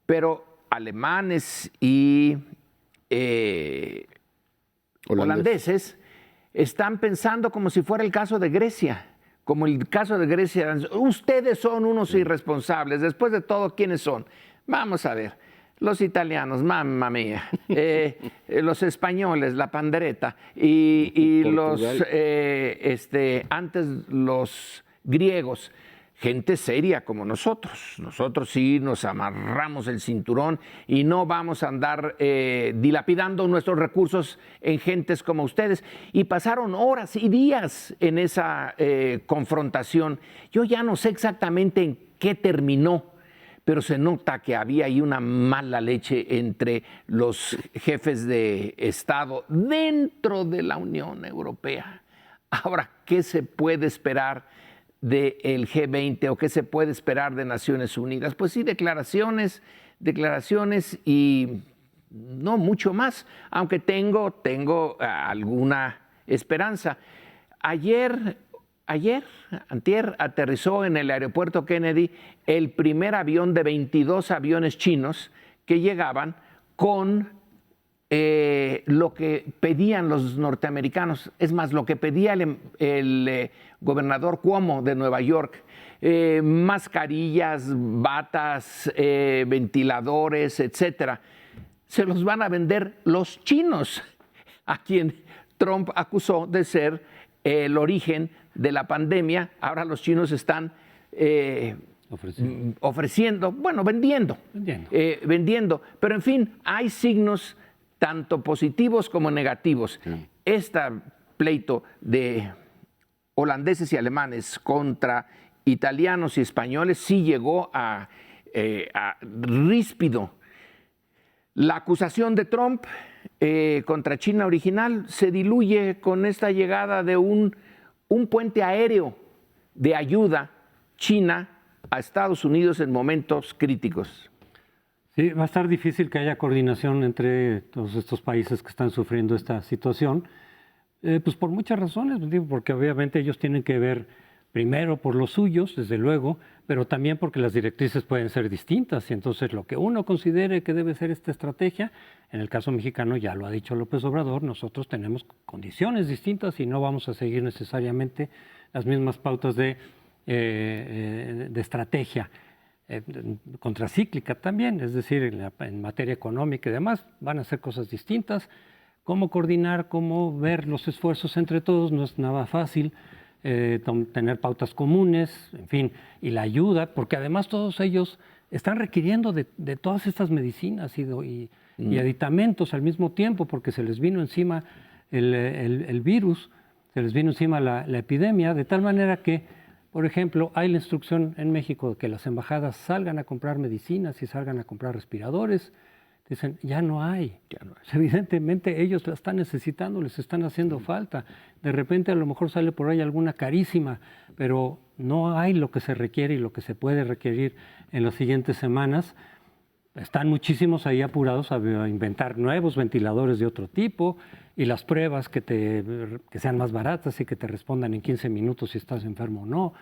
C: Pero alemanes y holandeses están pensando como si fuera el caso de Grecia, como el caso de Grecia. Ustedes son unos irresponsables. Después de todo, ¿quiénes son? Vamos a ver. Los italianos, mamma mía, los españoles, la pandereta, y los antes los griegos. Gente seria como nosotros. Nosotros sí nos amarramos el cinturón y no vamos a andar dilapidando nuestros recursos en gentes como ustedes. Y pasaron horas y días en esa confrontación. Yo ya no sé exactamente en qué terminó, pero se nota que había ahí una mala leche entre los jefes de Estado dentro de la Unión Europea. Ahora, ¿qué se puede esperar del G20 o qué se puede esperar de Naciones Unidas? Pues sí, declaraciones y no mucho más, aunque tengo alguna esperanza. Antier, aterrizó en el aeropuerto Kennedy el primer avión de 22 aviones chinos que llegaban con lo que pedían los norteamericanos, es más, lo que pedía el gobernador Cuomo de Nueva York, mascarillas, batas, ventiladores, etcétera. Se los van a vender los chinos, a quien Trump acusó de ser el origen de la pandemia. Ahora los chinos están vendiendo. Pero en fin, hay signos tanto positivos como negativos. Sí. Este pleito de holandeses y alemanes contra italianos y españoles sí llegó a ríspido. La acusación de Trump contra China original se diluye con esta llegada de un puente aéreo de ayuda China a Estados Unidos en momentos críticos.
A: Sí, va a estar difícil que haya coordinación entre todos estos países que están sufriendo esta situación, pues por muchas razones, digo, porque obviamente ellos tienen que ver primero por los suyos, desde luego, pero también porque las directrices pueden ser distintas y entonces lo que uno considere que debe ser esta estrategia, en el caso mexicano ya lo ha dicho López Obrador, nosotros tenemos condiciones distintas y no vamos a seguir necesariamente las mismas pautas de estrategia. Contracíclica también, es decir, en materia económica y demás, van a ser cosas distintas. Cómo coordinar, cómo ver los esfuerzos entre todos no es nada fácil, tener pautas comunes, en fin, y la ayuda, porque además todos ellos están requiriendo de todas estas medicinas y aditamentos al mismo tiempo, porque se les vino encima el virus, se les vino encima la epidemia, de tal manera que, por ejemplo, hay la instrucción en México de que las embajadas salgan a comprar medicinas y salgan a comprar respiradores. Dicen, ya no hay. Evidentemente ellos la están necesitando, les están haciendo falta. De repente a lo mejor sale por ahí alguna carísima, pero no hay lo que se requiere y lo que se puede requerir en las siguientes semanas. Están muchísimos ahí apurados a inventar nuevos ventiladores de otro tipo y las pruebas que sean más baratas y que te respondan en 15 minutos si estás enfermo o no.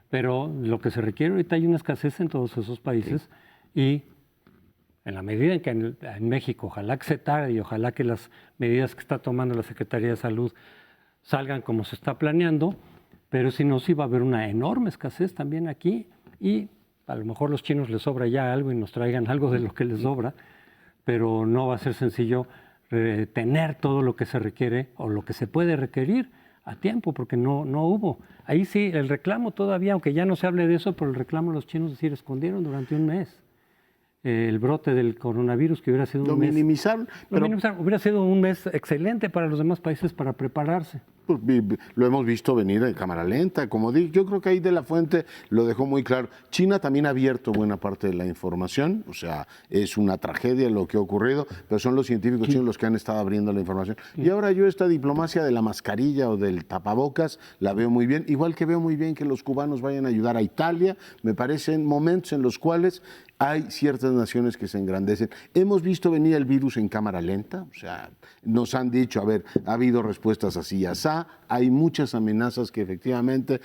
A: Pero lo que se requiere ahorita, hay una escasez en todos esos países y en la medida en que en México, ojalá que se tarde y ojalá que las medidas que está tomando la Secretaría de Salud salgan como se está planeando, pero si no, sí va a haber una enorme escasez también aquí y a lo mejor los chinos les sobra ya algo y nos traigan algo de lo que les sobra, pero no va a ser sencillo tener todo lo que se requiere o lo que se puede requerir a tiempo, porque no hubo. Ahí sí, el reclamo todavía, aunque ya no se hable de eso, pero el reclamo los chinos sí escondieron durante un mes. El brote del coronavirus, que hubiera sido un mes...
B: Minimizaron.
A: Hubiera sido un mes excelente para los demás países para prepararse.
B: Pues, lo hemos visto venir en cámara lenta, como dije, yo creo que ahí de la Fuente lo dejó muy claro. China también ha abierto buena parte de la información, o sea, es una tragedia lo que ha ocurrido, pero son los científicos chinos los que han estado abriendo la información. Y ahora yo esta diplomacia de la mascarilla o del tapabocas la veo muy bien, igual que veo muy bien que los cubanos vayan a ayudar a Italia, me parecen momentos en los cuales hay ciertas naciones que se engrandecen. Hemos visto venir el virus en cámara lenta, o sea, nos han dicho, a ver, ha habido respuestas así y así, hay muchas amenazas que efectivamente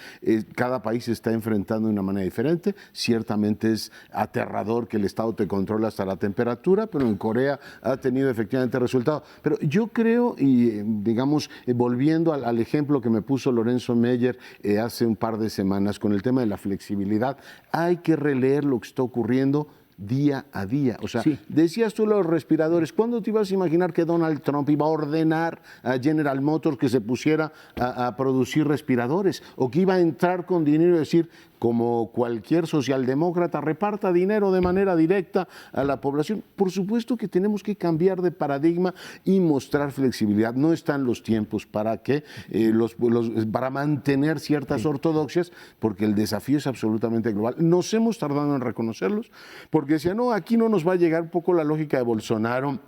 B: cada país está enfrentando de una manera diferente. Ciertamente es aterrador que el Estado te controle hasta la temperatura, pero en Corea ha tenido efectivamente resultados. Pero yo creo, y digamos, volviendo al ejemplo que me puso Lorenzo Meyer hace un par de semanas con el tema de la flexibilidad, hay que releer lo que está ocurriendo día a día. O sea, decías tú los respiradores, ¿cuándo te ibas a imaginar que Donald Trump iba a ordenar a General Motors que se pusiera a producir respiradores? O que iba a entrar con dinero y decir, como cualquier socialdemócrata, reparta dinero de manera directa a la población. Por supuesto que tenemos que cambiar de paradigma y mostrar flexibilidad. No están los tiempos para que para mantener ciertas ortodoxias, porque el desafío es absolutamente global. Nos hemos tardado en reconocerlos, porque decían, no, aquí no nos va a llegar un poco la lógica de Bolsonaro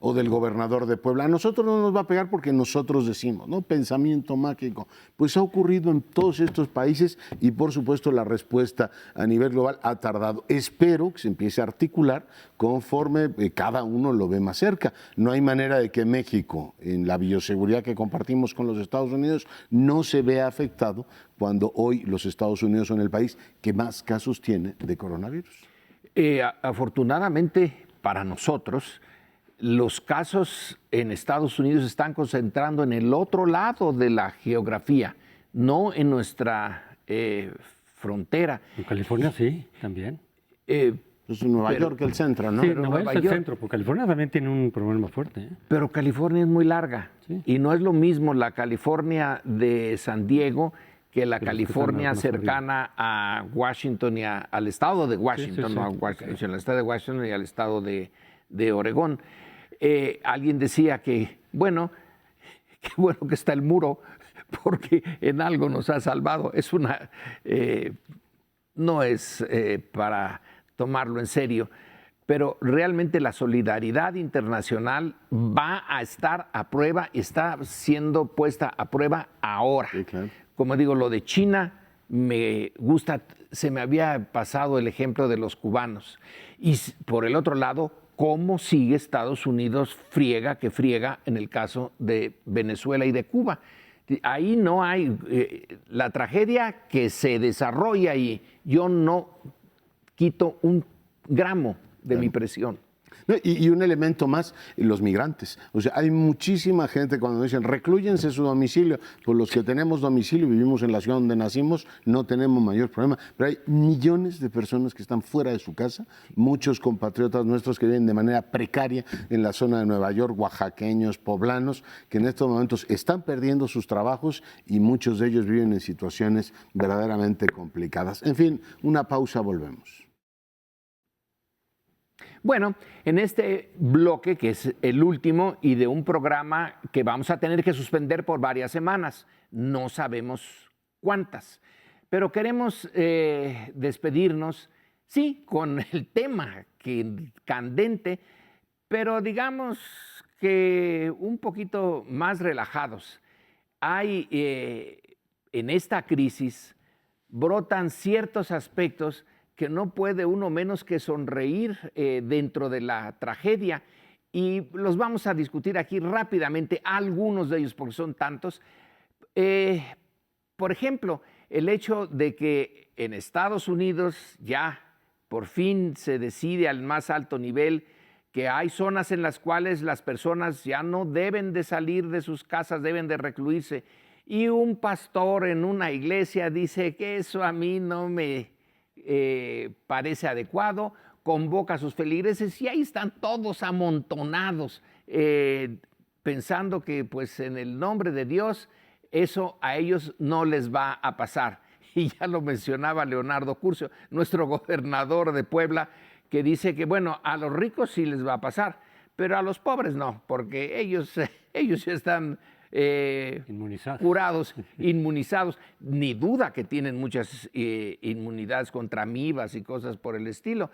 B: o del gobernador de Puebla. A nosotros no nos va a pegar porque nosotros decimos, ¿no? Pensamiento mágico. Pues ha ocurrido en todos estos países y por supuesto la respuesta a nivel global ha tardado. Espero que se empiece a articular conforme cada uno lo ve más cerca. No hay manera de que México, en la bioseguridad que compartimos con los Estados Unidos, no se vea afectado cuando hoy los Estados Unidos son el país que más casos tiene de coronavirus.
C: Afortunadamente para nosotros, los casos en Estados Unidos se están concentrando en el otro lado de la geografía, no en nuestra frontera.
A: En California sí, también.
B: Es Nueva York el centro, ¿no?
A: Sí, Nueva York es el centro, porque California también tiene un problema fuerte.
C: Pero California es muy larga y no es lo mismo la California de San Diego que la California cercana a Washington y al estado de Washington, no a Washington, sino al estado de Washington y al estado de Oregón. Alguien decía que, bueno, qué bueno que está el muro, porque en algo nos ha salvado. No es para tomarlo en serio, pero realmente la solidaridad internacional va a estar a prueba, está siendo puesta a prueba ahora.
B: Sí, claro.
C: Como digo, lo de China me gusta se me había pasado el ejemplo de los cubanos. Y por el otro lado, cómo sigue Estados Unidos friega que friega en el caso de Venezuela y de Cuba. Ahí no hay la tragedia que se desarrolla ahí. Yo no quito un gramo de mi presión.
B: No, y un elemento más, los migrantes. O sea, hay muchísima gente cuando dicen reclúyense su domicilio. Pues los que tenemos domicilio, vivimos en la ciudad donde nacimos, no tenemos mayor problema. Pero hay millones de personas que están fuera de su casa, muchos compatriotas nuestros que viven de manera precaria en la zona de Nueva York, oaxaqueños, poblanos, que en estos momentos están perdiendo sus trabajos y muchos de ellos viven en situaciones verdaderamente complicadas. En fin, una pausa, volvemos.
C: Bueno, en este bloque, que es el último y de un programa que vamos a tener que suspender por varias semanas, no sabemos cuántas, pero queremos despedirnos, sí, con el tema candente, pero digamos que un poquito más relajados. Hay en esta crisis brotan ciertos aspectos que no puede uno menos que sonreír dentro de la tragedia, y los vamos a discutir aquí rápidamente, algunos de ellos, porque son tantos. Por ejemplo, el hecho de que en Estados Unidos ya por fin se decide al más alto nivel que hay zonas en las cuales las personas ya no deben de salir de sus casas, deben de recluirse, y un pastor en una iglesia dice que eso a mí no me parece adecuado, convoca a sus feligreses y ahí están todos amontonados, pensando que pues en el nombre de Dios eso a ellos no les va a pasar. Y ya lo mencionaba Leonardo Curcio, nuestro gobernador de Puebla, que dice que bueno, a los ricos sí les va a pasar, pero a los pobres no, porque ellos ya están curados, inmunizados. Ni duda que tienen muchas inmunidades contra amibas y cosas por el estilo,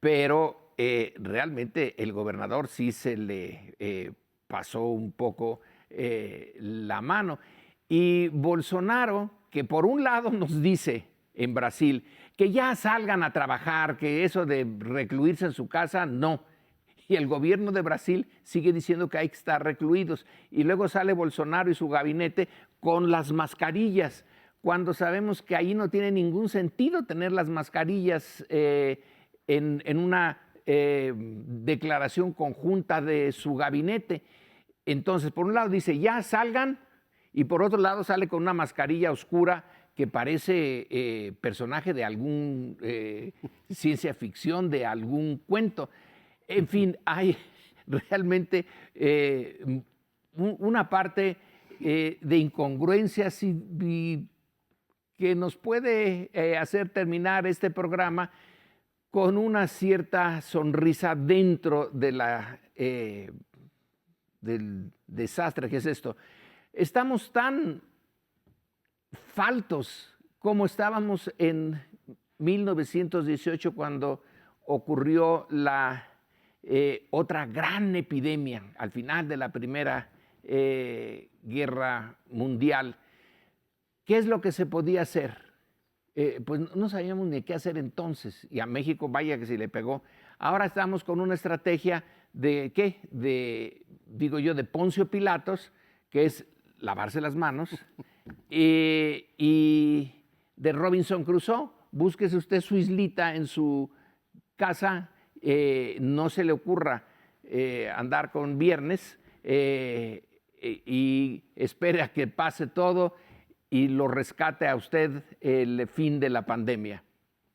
C: pero realmente el gobernador sí se le pasó un poco la mano. Y Bolsonaro, que por un lado nos dice en Brasil que ya salgan a trabajar, que eso de recluirse en su casa, no. Y el gobierno de Brasil sigue diciendo que hay que estar recluidos. Y luego sale Bolsonaro y su gabinete con las mascarillas, cuando sabemos que ahí no tiene ningún sentido tener las mascarillas en una declaración conjunta de su gabinete. Entonces, por un lado dice, ya salgan, y por otro lado sale con una mascarilla oscura que parece personaje de algún ciencia ficción, de algún cuento. En fin, hay realmente una parte de incongruencias que nos puede hacer terminar este programa con una cierta sonrisa dentro de del desastre que es esto. Estamos tan faltos como estábamos en 1918 cuando ocurrió la otra gran epidemia al final de la Primera Guerra Mundial. ¿Qué es lo que se podía hacer? Pues no sabíamos ni qué hacer entonces, y a México vaya que se le pegó. Ahora estamos con una estrategia de ¿qué? Digo yo, de Poncio Pilatos, que es lavarse las manos, y de Robinson Crusoe, búsquese usted su islita en su casa, no se le ocurra andar con viernes y espere a que pase todo y lo rescate a usted el fin de la pandemia.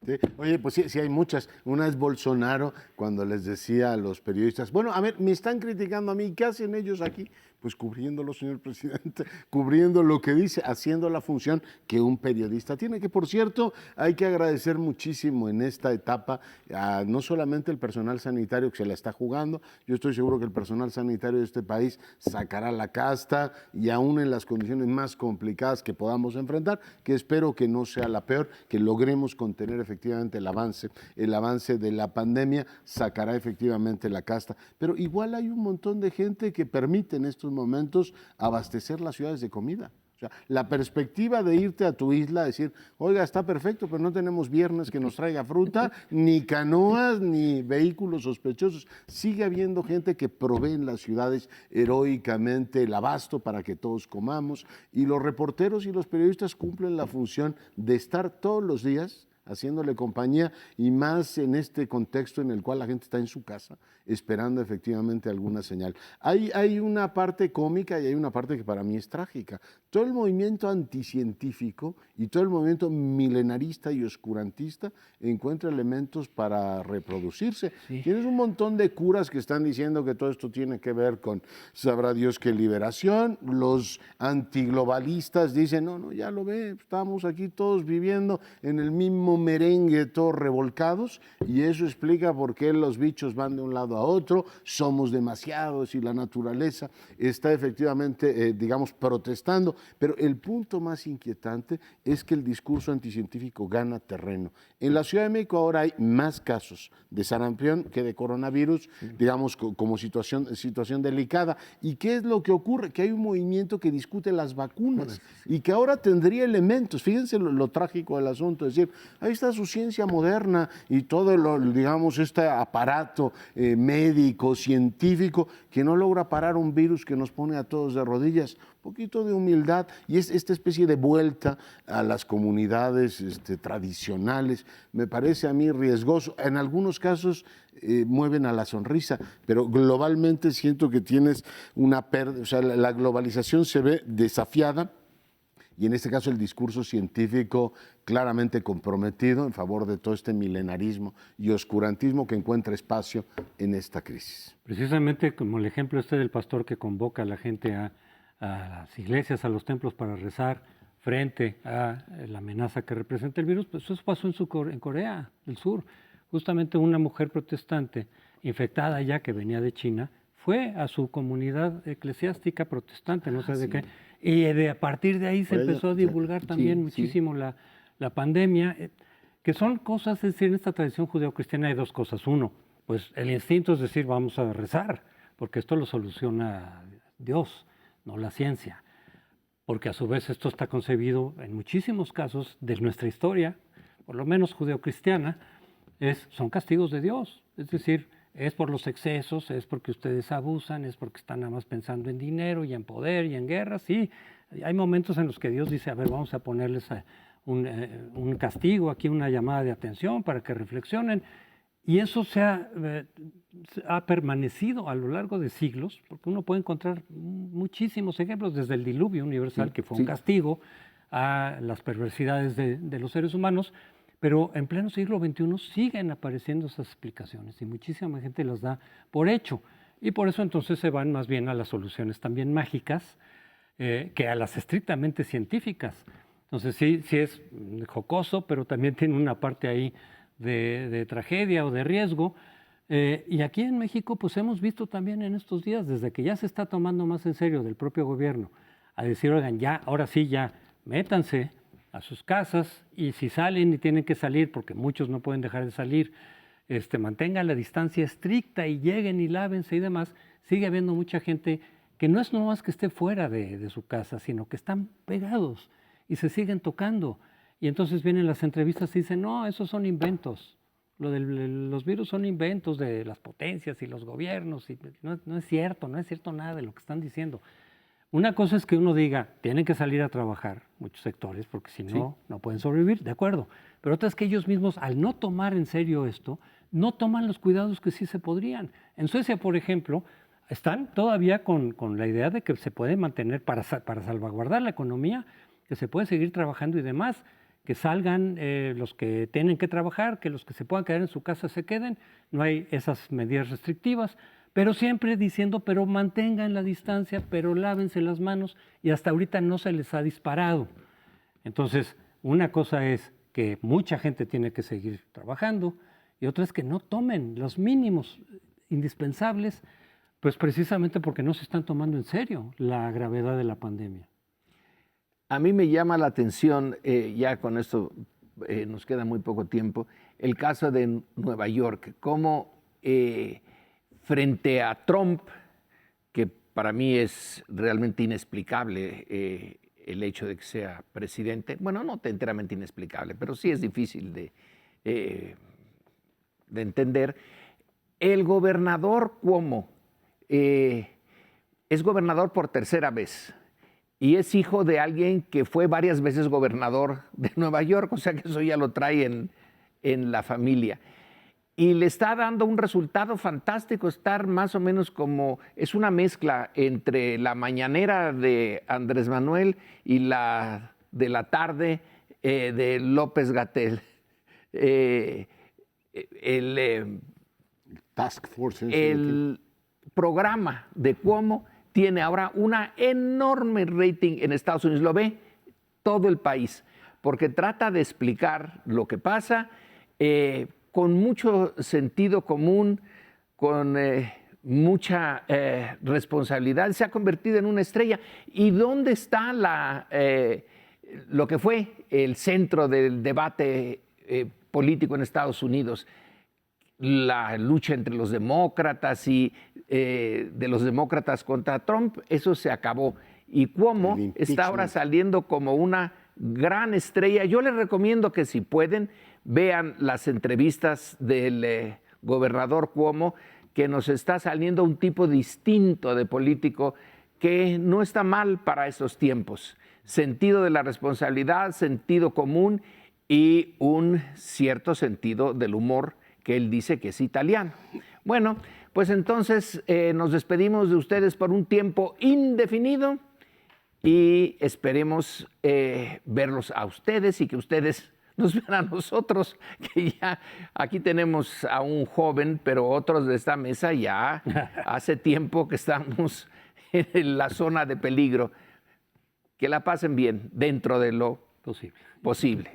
B: Sí. Oye, pues sí hay muchas. Una es Bolsonaro, cuando les decía a los periodistas, bueno, a ver, me están criticando a mí, ¿qué hacen ellos aquí? Pues cubriéndolo, señor presidente, cubriendo lo que dice, haciendo la función que un periodista tiene, que por cierto hay que agradecer muchísimo en esta etapa a no solamente el personal sanitario que se la está jugando, yo estoy seguro que el personal sanitario de este país sacará la casta y aún en las condiciones más complicadas que podamos enfrentar, que espero que no sea la peor, que logremos contener efectivamente el avance de la pandemia, sacará efectivamente la casta, pero igual hay un montón de gente que permite en estos momentos abastecer las ciudades de comida. O sea, la perspectiva de irte a tu isla, decir, oiga, está perfecto, pero no tenemos viernes que nos traiga fruta, ni canoas, ni vehículos sospechosos. Sigue habiendo gente que provee en las ciudades heroicamente el abasto para que todos comamos, y los reporteros y los periodistas cumplen la función de estar todos los días haciéndole compañía, y más en este contexto en el cual la gente está en su casa esperando efectivamente alguna señal. Hay una parte cómica y hay una parte que para mí es trágica. Todo el movimiento anticientífico y todo el movimiento milenarista y oscurantista encuentra elementos para reproducirse.
C: Sí.
B: Tienes un montón de curas que están diciendo que todo esto tiene que ver con sabrá Dios qué liberación. Los antiglobalistas dicen, no, ya lo ve, estamos aquí todos viviendo en el mismo merengue, todos revolcados, y eso explica por qué los bichos van de un lado a otro, somos demasiados y la naturaleza está efectivamente, digamos, protestando. Pero el punto más inquietante es que el discurso anticientífico gana terreno. En la Ciudad de México ahora hay más casos de sarampión que de coronavirus, digamos, como situación delicada. ¿Y qué es lo que ocurre? Que hay un movimiento que discute las vacunas y que ahora tendría elementos. Fíjense lo trágico del asunto, es decir, ahí está su ciencia moderna y todo, digamos, este aparato médico, científico, que no logra parar un virus que nos pone a todos de rodillas. Un poquito de humildad y esta especie de vuelta a las comunidades tradicionales me parece a mí riesgoso. En algunos casos mueven a la sonrisa, pero globalmente siento que tienes una pérdida, o sea, la globalización se ve desafiada. Y en este caso el discurso científico claramente comprometido en favor de todo este milenarismo y oscurantismo que encuentra espacio en esta crisis.
A: Precisamente como el ejemplo del pastor que convoca a la gente a las iglesias, a los templos para rezar frente a la amenaza que representa el virus, pues eso pasó en Corea del Sur. Justamente una mujer protestante infectada ya que venía de China fue a su comunidad eclesiástica protestante, no sé de qué, y a partir de ahí se empezó a divulgar también muchísimo la pandemia, que son cosas, es decir, en esta tradición judeocristiana hay dos cosas. Uno, pues el instinto es decir, vamos a rezar, porque esto lo soluciona Dios, no la ciencia. Porque a su vez esto está concebido en muchísimos casos de nuestra historia, por lo menos judeocristiana, son castigos de Dios, es decir, es por los excesos, es porque ustedes abusan, es porque están nada más pensando en dinero y en poder y en guerra. Sí, hay momentos en los que Dios dice, a ver, vamos a ponerles un castigo, aquí una llamada de atención para que reflexionen. Y eso se ha permanecido a lo largo de siglos, porque uno puede encontrar muchísimos ejemplos, desde el diluvio universal, que fue un castigo a las perversidades de los seres humanos, pero en pleno siglo XXI siguen apareciendo esas explicaciones y muchísima gente las da por hecho. Y por eso entonces se van más bien a las soluciones también mágicas que a las estrictamente científicas. Entonces sí es jocoso, pero también tiene una parte ahí de tragedia o de riesgo. Y aquí en México pues hemos visto también en estos días, desde que ya se está tomando más en serio del propio gobierno, a decir, oigan, ya, ahora sí, ya, métanse a sus casas y si salen y tienen que salir, porque muchos no pueden dejar de salir, mantengan la distancia estricta y lleguen y lávense y demás. Sigue habiendo mucha gente que no es nomás que esté fuera de su casa, sino que están pegados y se siguen tocando. Y entonces vienen las entrevistas y dicen, no, esos son inventos. Los virus son inventos de las potencias y los gobiernos. Y no es cierto nada de lo que están diciendo. Una cosa es que uno diga, tienen que salir a trabajar muchos sectores, porque si no, no pueden sobrevivir, de acuerdo. Pero otra es que ellos mismos, al no tomar en serio esto, no toman los cuidados que sí se podrían. En Suecia, por ejemplo, están todavía con la idea de que se puede mantener, para salvaguardar la economía, que se puede seguir trabajando y demás, que salgan los que tienen que trabajar, que los que se puedan quedar en su casa se queden, no hay esas medidas restrictivas, pero siempre diciendo, pero mantengan la distancia, pero lávense las manos, y hasta ahorita no se les ha disparado. Entonces, una cosa es que mucha gente tiene que seguir trabajando, y otra es que no tomen los mínimos indispensables, pues precisamente porque no se están tomando en serio la gravedad de la pandemia.
C: A mí me llama la atención, ya con esto nos queda muy poco tiempo, el caso de Nueva York, cómo frente a Trump, que para mí es realmente inexplicable el hecho de que sea presidente. Bueno, no enteramente inexplicable, pero sí es difícil de entender. El gobernador Cuomo es gobernador por tercera vez y es hijo de alguien que fue varias veces gobernador de Nueva York, o sea que eso ya lo trae en la familia. Y le está dando un resultado fantástico, estar más o menos como, es una mezcla entre la mañanera de Andrés Manuel y la de la tarde de López-Gatell.
B: Task Force.
C: El programa de Cuomo tiene ahora una enorme rating en Estados Unidos, lo ve todo el país, porque trata de explicar lo que pasa con mucho sentido común, con mucha responsabilidad, se ha convertido en una estrella. ¿Y dónde está lo que fue el centro del debate político en Estados Unidos? La lucha entre los demócratas y de los demócratas contra Trump, eso se acabó. Y Cuomo está ahora saliendo como una gran estrella. Yo les recomiendo que si pueden, vean las entrevistas del gobernador Cuomo, que nos está saliendo un tipo distinto de político que no está mal para esos tiempos. Sentido de la responsabilidad, sentido común y un cierto sentido del humor, que él dice que es italiano. Bueno, pues entonces nos despedimos de ustedes por un tiempo indefinido y esperemos verlos a ustedes y que ustedes nos vean a nosotros, que ya aquí tenemos a un joven, pero otros de esta mesa ya hace tiempo que estamos en la zona de peligro. Que la pasen bien dentro de lo posible.